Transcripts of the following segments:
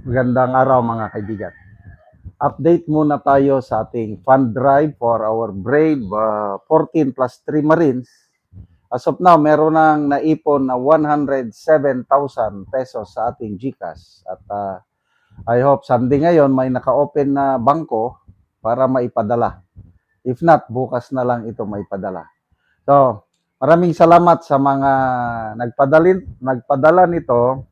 Magandang araw mga kaibigan. Update muna tayo sa ating fund drive for our brave 14 plus 3 Marines. As of now, meron nang naipon na 107,000 pesos sa ating GCash. At I hope Sunday ngayon may naka-open na bangko para maipadala. If not, bukas na lang ito maipadala. So, maraming salamat sa mga nagpadala nito.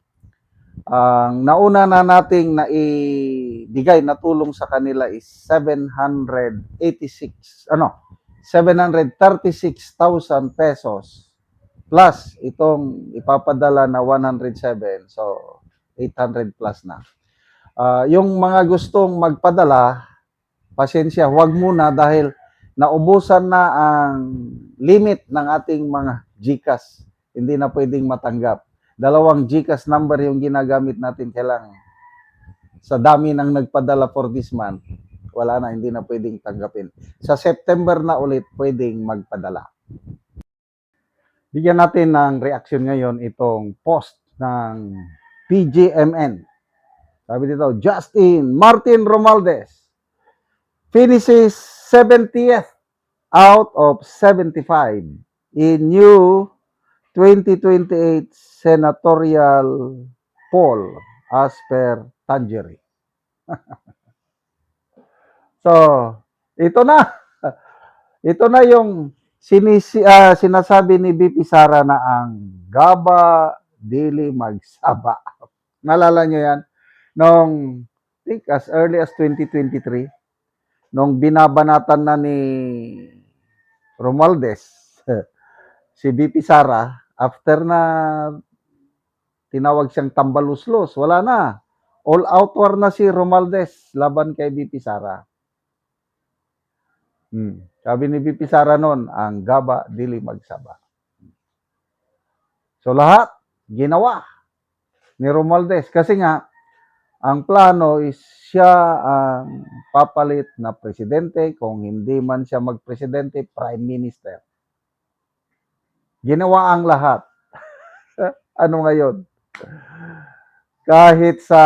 Ang nauna na nating naibigay na tulong sa kanila is 736,000 pesos plus itong ipapadala na 107, so 800 plus na. Yung mga gustong magpadala, pasensya, huwag muna dahil naubusan na ang limit ng ating mga GCash. Hindi na pwedeng matanggap. 2 GCash number yung ginagamit natin, kailangan sa dami ng nagpadala for this month, wala na, hindi na pwedeng tanggapin. Sa September na ulit pwedeng magpadala. Bigyan natin ng reaction ngayon itong post ng PGMN. Sabi dito, Justin Martin Romualdez finishes 70th out of 75 in new 2028 senatorial poll as per Tangery. So, ito na. Ito na yung sinasabi ni BP Sara na ang Gaba dili magsaba. Nalala nyo yan? Nung, I think as early as 2023, nung binabanatan na ni Romualdez, si BP Sara, after na tinawag siyang tambaluslos, wala na. All out war na si Romualdez laban kay BP Sara. Sabi ni BP Sara noon, ang Gaba dili magsaba. So lahat ginawa ni Romualdez kasi nga ang plano is siya ang papalit na presidente, kung hindi man siya magpresidente, prime minister. Ginawa ang lahat. Ano ngayon? Kahit sa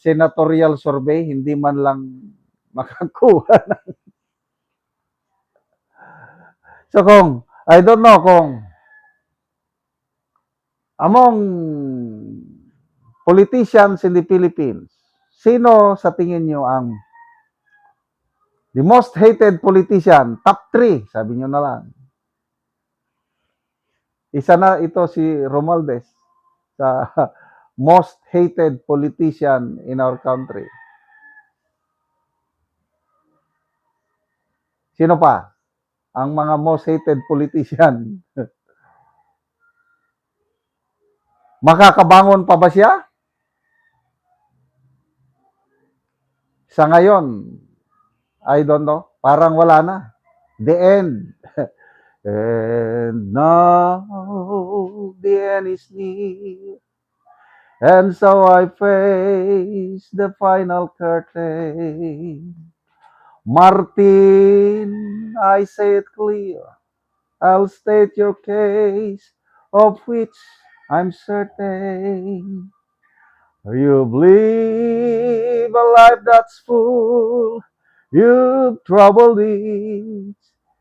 senatorial survey, hindi man lang makakuha ng... So kung, I don't know kung among politicians in the Philippines, sino sa tingin nyo ang the most hated politician? Top 3, sabi nyo na lang. Isa na ito si Romualdez sa most hated politician in our country. Sino pa? Ang mga most hated politician. Makakabangon pa ba siya? Sa ngayon, I don't know. Parang wala na. The end. And now, the end is near. And so I face the final curtain. Martin, I say it clear. I'll state your case, of which I'm certain. You live a life that's full. You've troubled it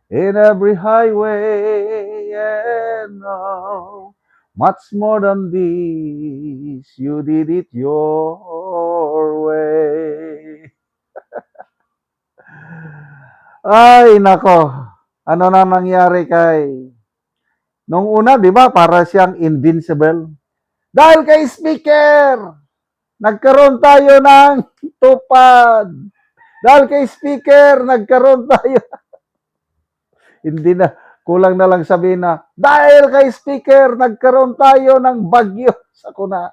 in every highway, and now, much more than this, you did it your way. Ay, nako. Ano na nangyari kay... Nung una, di ba, para siyang invincible. Dahil kay Speaker, nagkaroon tayo ng tupad. Dahil kay Speaker, nagkaroon tayo. Hindi na, kulang na lang sabihin na, dahil kay Speaker, nagkaroon tayo ng bagyo sa kuna.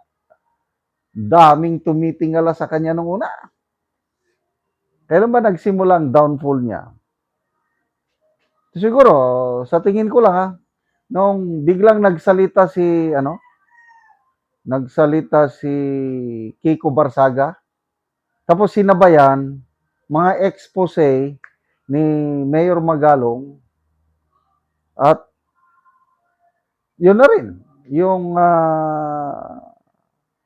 Daming tumitingala sa kanya nung una. Kailan ba nagsimulang downfall niya? Siguro, sa tingin ko lang nung biglang nagsalita si Kiko Barsaga, tapos sinabayan mga expose ni Mayor Magalong, at yun na rin yung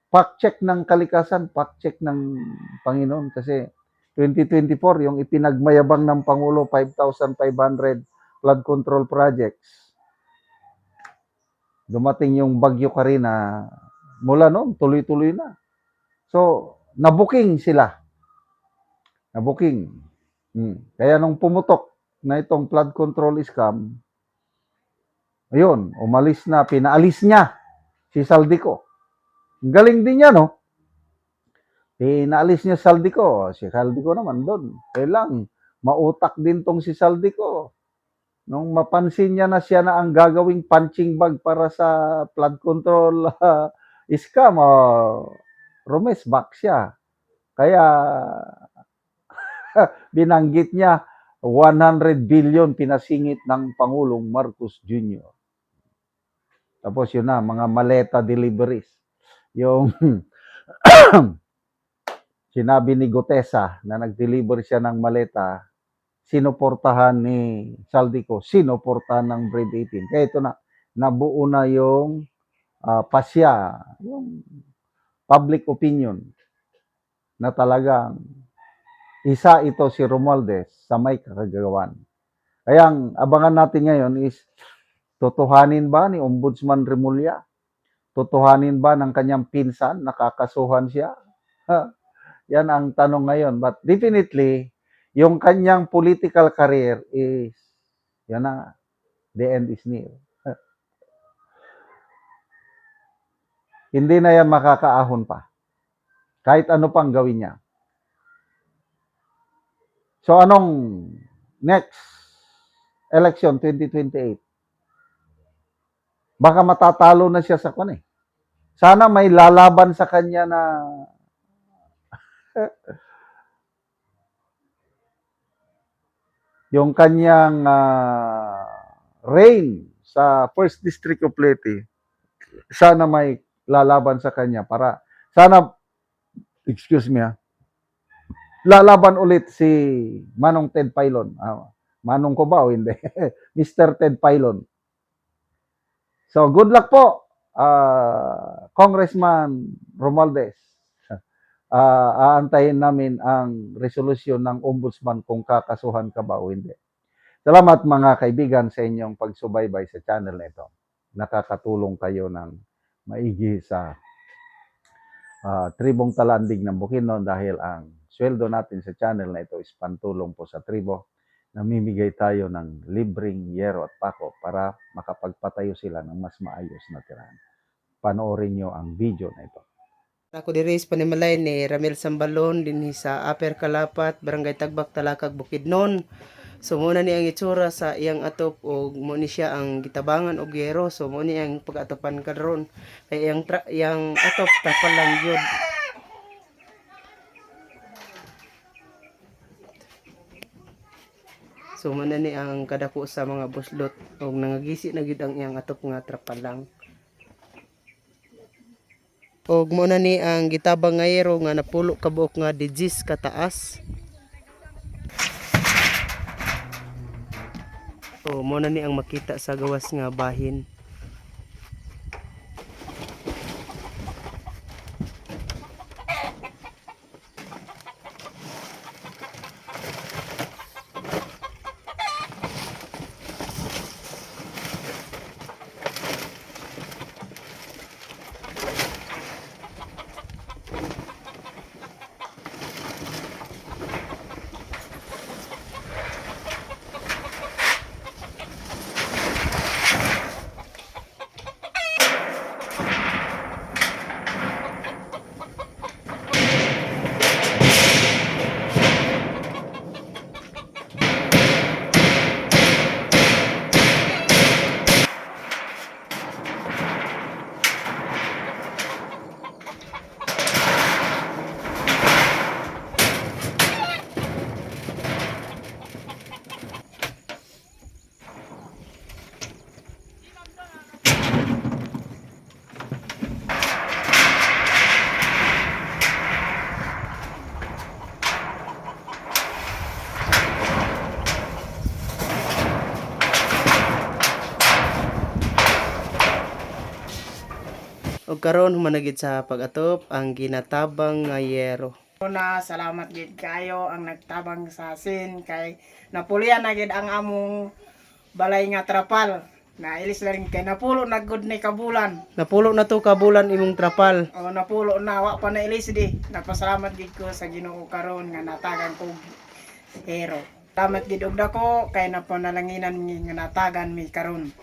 fact check ng kalikasan, fact check ng Panginoon kasi 2024 yung ipinagmayabang ng Pangulo 5,500 flood control projects. Dumating yung Bagyo Karina, mula noon tuloy-tuloy na. So, nabuking sila. Nabuking. Kaya nung pumutok na itong flood control scam, ayun, umalis na, pinaalis niya si Saldico. Ang galing din niya, no? Pinaalis niya Saldico. Si Saldico naman doon. Kailang, mautak din tong si Saldico. Nung mapansin niya na siya na ang gagawing punching bag para sa flood control scam, rumes back siya. Kaya, binanggit niya 100 billion pinasingit ng Pangulong Marcos Jr. Tapos yun na, mga maleta deliveries. Yung sinabi ni Gutesa na nag-deliver siya ng maleta, sinuportahan ni Saldico, sinuportahan ng Brave 18. Kaya ito na, nabuo na yung pasya, yung public opinion na talagang isa ito si Romualdez sa may kakagawan. Kaya ang abangan natin ngayon is, totohanin ba ni Ombudsman Remulla? Totohanin ba ng kanyang pinsan? Nakakasuhan siya? Yan ang tanong ngayon. But definitely, yung kanyang political career is, yan na, the end is near. Hindi na yan makakaahon pa. Kahit ano pang gawin niya. So anong next election 2028? Baka matatalo na siya sa kanya. Sana may lalaban sa kanya na yung kanyang reign sa 1st District of Leyte. Sana may lalaban sa kanya para sana, excuse me, lalaban ulit si Manong Ted Filon. Manong ko ba o hindi? Mr. Ted Filon. So, good luck po, Congressman Romualdez. Aantayin namin ang resolusyon ng Ombudsman kung kakasuhan ka ba o hindi. Salamat mga kaibigan sa inyong pagsubaybay sa channel na ito. Nakakatulong kayo ng maigi sa tribong Talandig ng Bukidnon dahil ang sweldo natin sa channel na ito is pantulong po sa tribo. Namimigay tayo ng libreng yero at pako para makapagpatayo sila ng mas maayos na tirahan. Panoorin nyo ang video na ito. Ako diri sa Panimalay ni Ramil Sambalon din sa Upper Kalapat, Barangay Tagbak, Talakag, Bukidnon. So muna ni ang itsura sa iyang atop o mo ni siya ang gitabangan og gero. So mo ni ang pag-atopan karon. Kay iyang atop tapal lang gyud. So muna ni ang kadako sa mga buslot og nangagisi na gyud ang iyang atop nga trapal lang. Og mo na ni ang gitabang ngayero nga napulo ka buok nga digis kataas. O mo na ni ang makita sa gawas nga bahin. ug karon humanagid sa pag-atop ang ginatabang nga yero. Una, salamat gid kayo ang nagtabang sa asin kay napulian na gid ang among balay nga trapal. Nailis na rin kay napulo na good ni kabulan. Napulo na to kabulan imong trapal. O napulo na wa pa nailis di. Nagpasalamat gid ko sa Ginoo karon nga natagan ko hero. Salamat gid og dako kay napanalanginan mi nga natagan mi karon.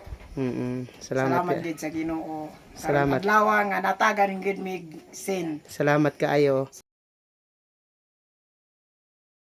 Salamat Gid sa Ginoo. Salamat. Adlaw nga natagan gid mi sin. Salamat kaayo.